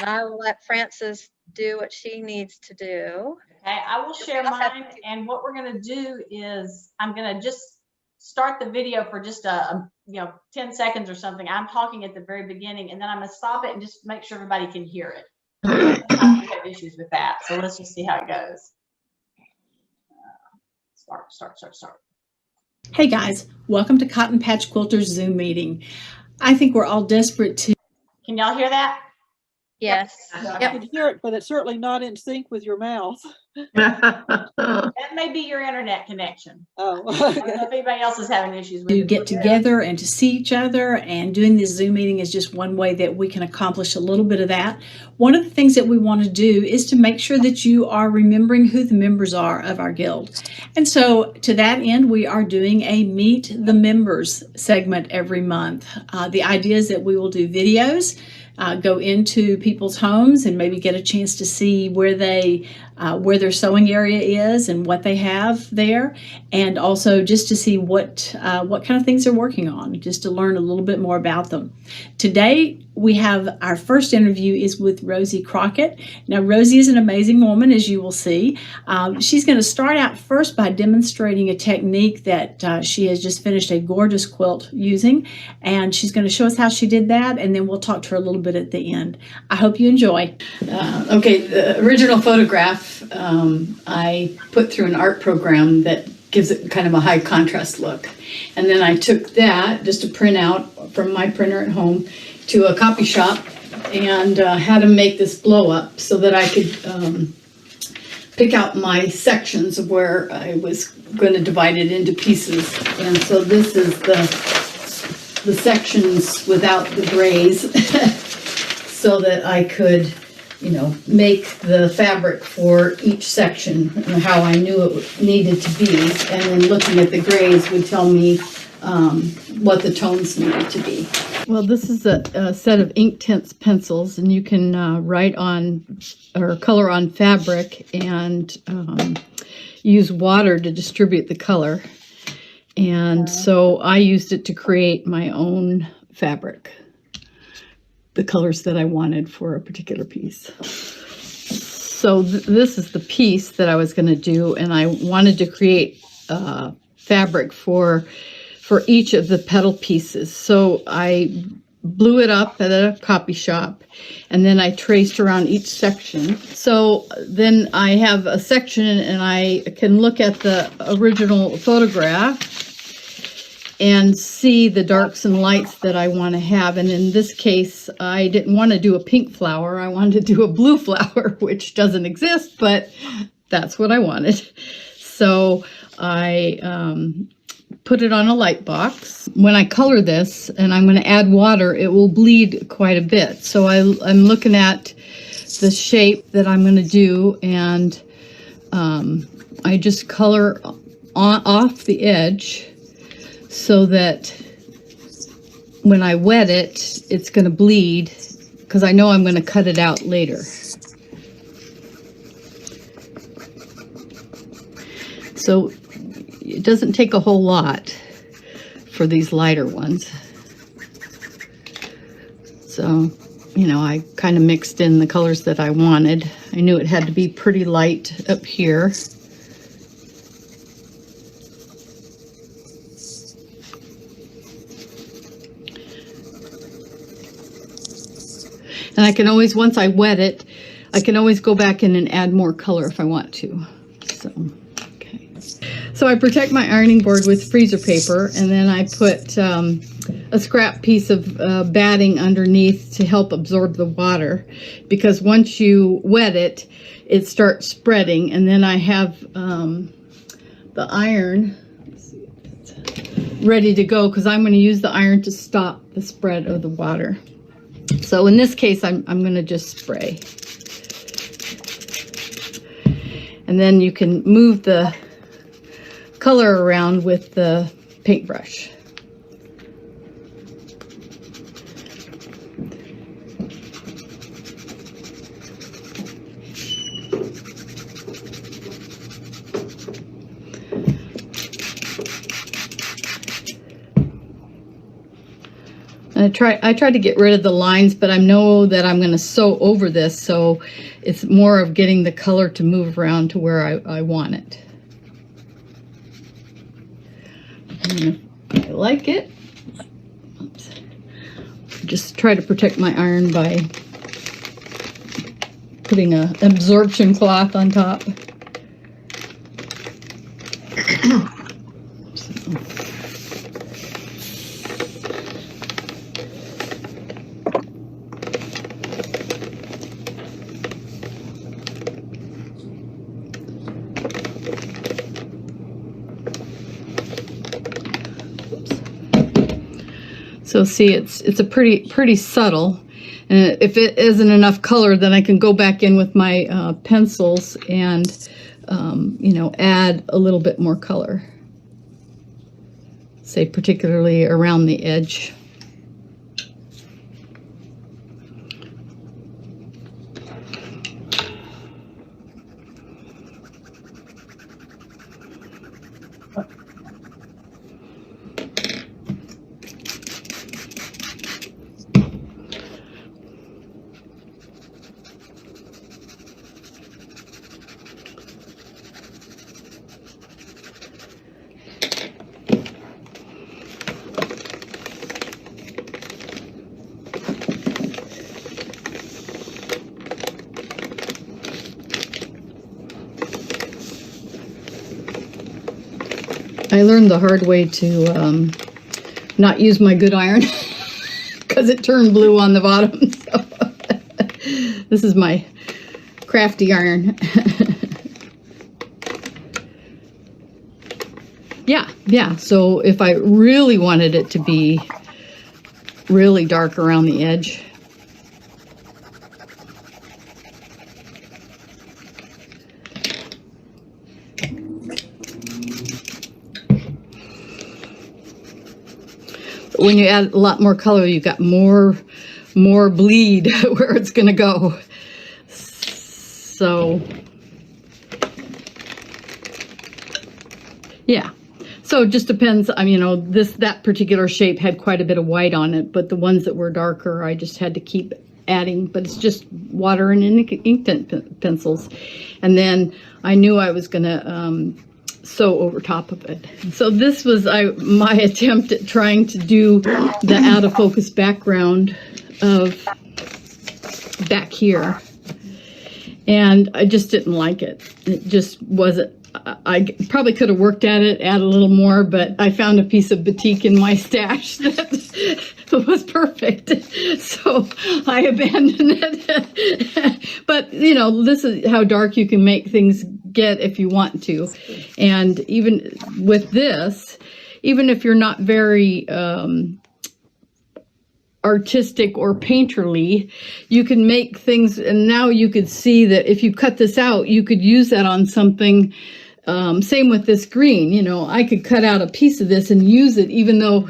I will let Frances do what she needs to do. Okay, I will share mine, and what we're going to do is I'm going to just start the video for just 10 seconds or something. I'm talking at the very beginning, and then I'm going to stop it and just make sure everybody can hear it. Sometimes we have issues with that, so let's just see how it goes. Start. Hey guys, welcome to Cotton Patch Quilters Zoom meeting. I think we're all desperate to... Can y'all hear that? Yes. I can hear it, but it's certainly not in sync with your mouth. That may be your internet connection. Oh, I don't know if anybody else is having issues with to it. get together and to see each other, and doing this Zoom meeting is just one way that we can accomplish a little bit of that. One of the things that we want to do is to make sure that you are remembering who the members are of our guild. And so to that end, we are doing a Meet the Members segment every month. The idea is that we will do videos, go into people's homes and maybe get a chance to see where their sewing area is and what they have there, and also just to see what kind of things they're working on, just to learn a little bit more about them. Today we have our first interview is with Rosie Crockett. Now Rosie is an amazing woman, as you will see. She's going to start out first by demonstrating a technique that she has just finished a gorgeous quilt using, and she's going to show us how she did that, and then we'll talk to her a little bit at the end. I hope you enjoy. Okay, the original photograph I put through an art program that gives it kind of a high contrast look, and then I took that just to print out from my printer at home to a copy shop and had to make this blow up so that I could pick out my sections of where I was going to divide it into pieces. And so this is the sections without the grays so that I could, make the fabric for each section and how I knew it needed to be. And then looking at the grays would tell me what the tones needed to be. Well, this is a set of Inktense pencils, and you can write on or color on fabric and use water to distribute the color. And so I used it to create my own fabric, the colors that I wanted for a particular piece. So this is the piece that I was going to do, and I wanted to create fabric for each of the petal pieces. So I blew it up at a copy shop, and then I traced around each section. So then I have a section, and I can look at the original photograph and see the darks and lights that I want to have. And in this case, I didn't want to do a pink flower. I wanted to do a blue flower, which doesn't exist, but that's what I wanted. So I put it on a light box. When I color this and I'm going to add water, it will bleed quite a bit. So I'm looking at the shape that I'm going to do, and I just color off the edge so that when I wet it, it's going to bleed, because I know I'm going to cut it out later. So it doesn't take a whole lot for these lighter ones. So, I kind of mixed in the colors that I wanted. I knew it had to be pretty light up here. And I can always, once I wet it, I can always go back in and add more color if I want to. So, okay. So I protect my ironing board with freezer paper, and then I put a scrap piece of batting underneath to help absorb the water, because once you wet it, it starts spreading. And then I have the iron ready to go, because I'm going to use the iron to stop the spread of the water. So in this case, I'm going to just spray. And then you can move the color around with the paintbrush. I tried to get rid of the lines, but I know that I'm going to sew over this, so it's more of getting the color to move around to where I want it. And if I like it, oops, just try to protect my iron by putting a absorption cloth on top. So see, it's a pretty subtle, and if it isn't enough color, then I can go back in with my pencils and you know, add a little bit more color. Say particularly around the edge. I learned the hard way to not use my good iron because it turned blue on the bottom. So this is my crafty iron. Yeah. So if I really wanted it to be really dark around the edge, when you add a lot more color, you got more bleed where it's going to go. So yeah, so it just depends. I mean, you know, that particular shape had quite a bit of white on it, but the ones that were darker, I just had to keep adding. But it's just water and ink pencils, and then I knew I was going to sew over top of it. So this was my attempt at trying to do the out of focus background of back here, and I just didn't like it. It just wasn't. I probably could have worked at it, add a little more, but I found a piece of batik in my stash that was perfect, so I abandoned it. But you know, this is how dark you can make things get if you want to. And even with this, even if you're not very artistic or painterly, you can make things. And now you could see that if you cut this out, you could use that on something. Same with this green, you know, I could cut out a piece of this and use it, even though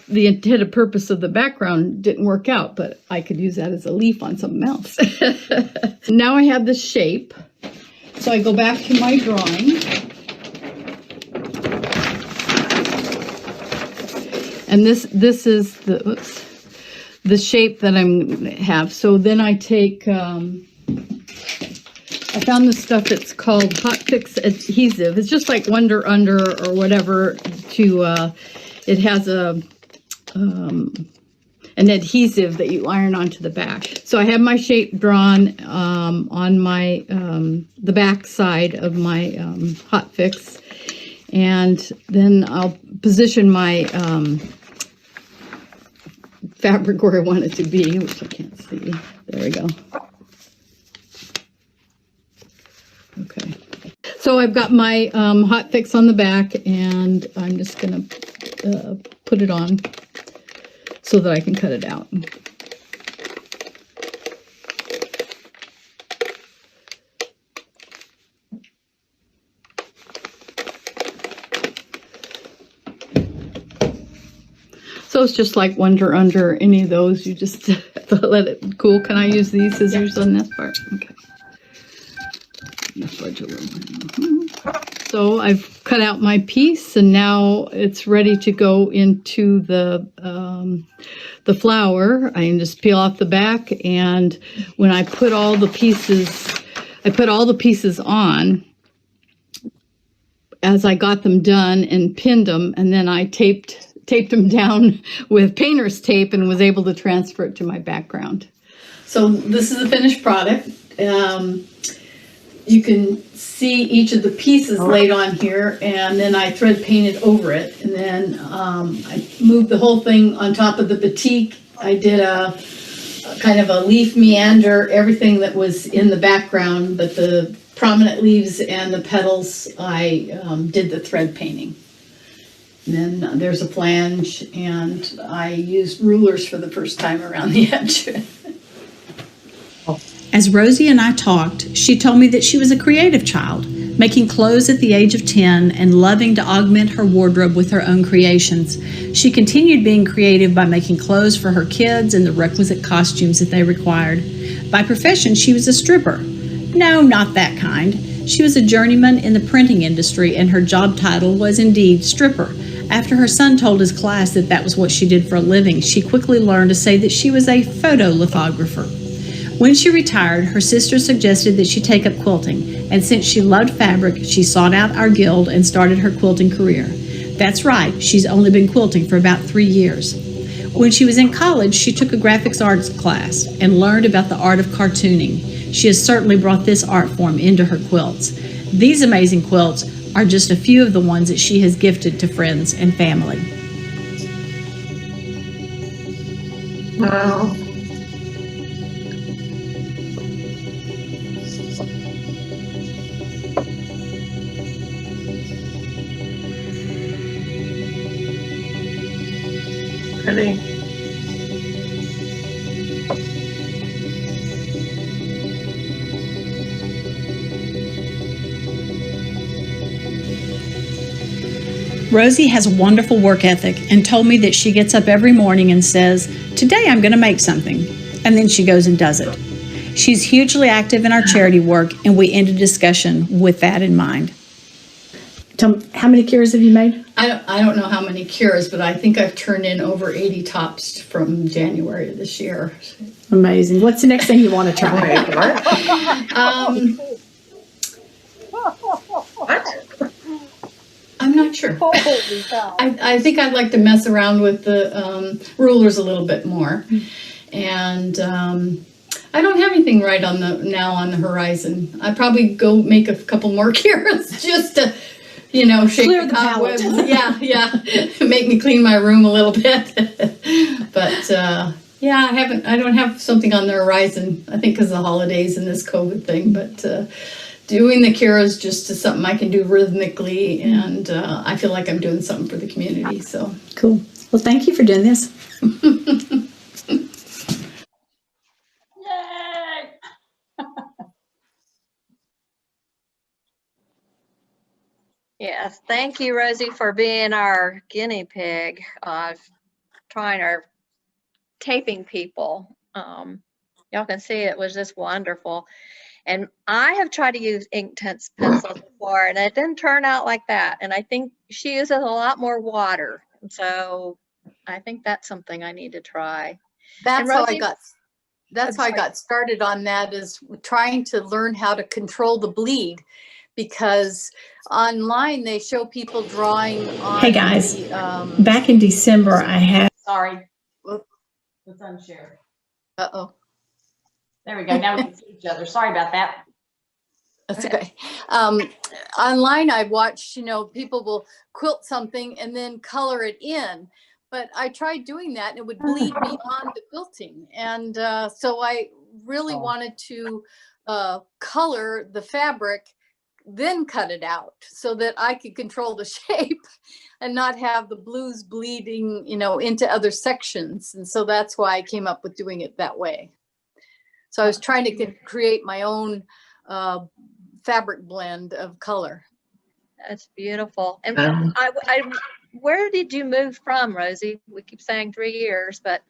the intended purpose of the background didn't work out, but I could use that as a leaf on something else. Now I have this shape. So I go back to my drawing, and this is the shape that I'm have. So then I take I found this stuff that's called Hot Fix adhesive. It's just like Wonder Under or whatever. It has an adhesive that you iron onto the back. So I have my shape drawn on my the back side of my Hot Fix, and then I'll position my fabric where I want it to be, which I can't see. There we go. Okay, so I've got my Hot Fix on the back, and I'm just gonna put it on so that I can cut it out. So it's just like Wonder Under any of those. You just have to let it cool. Can I use these scissors on this part? Okay. Fudge a little. So I've cut out my piece, and now it's ready to go into the the flower. I can just peel off the back, and when I put all the pieces on as I got them done and pinned them, and then I taped them down with painter's tape and was able to transfer it to my background. So this is the finished product. You can see each of the pieces laid on here, and then I thread painted over it, and then I moved the whole thing on top of the batik. I did a kind of a leaf meander, everything that was in the background, but the prominent leaves and the petals, I did the thread painting. And then there's a flange, and I used rulers for the first time around the edge. As Rosie and I talked, she told me that she was a creative child, making clothes at the age of 10 and loving to augment her wardrobe with her own creations. She continued being creative by making clothes for her kids and the requisite costumes that they required. By profession, she was a stripper. No, not that kind. She was a journeyman in the printing industry, and her job title was indeed stripper. After her son told his class that that was what she did for a living, she quickly learned to say that she was a photolithographer. When she retired, her sister suggested that she take up quilting, and since she loved fabric, she sought out our guild and started her quilting career. That's right, she's only been quilting for about 3 years. When she was in college, she took a graphics arts class and learned about the art of cartooning. She has certainly brought this art form into her quilts. These amazing quilts are just a few of the ones that she has gifted to friends and family. Wow. Pretty. Rosie has a wonderful work ethic and told me that she gets up every morning and says, "Today I'm going to make something," and then she goes and does it. She's hugely active in our charity work, and we end a discussion with that in mind. How many cures have you made? I don't know how many cures, but I think I've turned in over 80 tops from January of this year. Amazing. What's the next thing you want to try? What? I'm not sure. I think I'd like to mess around with the rulers a little bit more. And I don't have anything right on the horizon. I'd probably go make a couple more cures just to, shake Clear the the cobwebs. palate. Yeah. Make me clean my room a little bit. But I don't have something on the horizon. I think because of the holidays and this COVID thing, but doing the cures just is something I can do rhythmically, and I feel like I'm doing something for the community. So Cool. Well, thank you for doing this. Yay! Yes, thank you, Rosie, for being our guinea pig, trying our taping people. Y'all can see it was just wonderful. And I have tried to use Inktense pencils before, and it didn't turn out like that. And I think she uses a lot more water. And so I think that's something I need to try. That's And how I Rosie- got. That's I'm how I sorry. got started on that, is trying to learn how to control the bleed, because online they show people drawing on. Hey, guys. The, Back in December, I had. Sorry. Let's unshare. uh-oh. There we go. Now we can see each other. Sorry about that. That's okay. Online, I watched, people will quilt something and then color it in. But I tried doing that and it would bleed beyond the quilting. And so I really wanted to color the fabric, then cut it out so that I could control the shape and not have the blues bleeding, into other sections. And so that's why I came up with doing it that way. So I was trying to create my own fabric blend of color. That's beautiful. And where did you move from, Rosie? We keep saying 3 years, but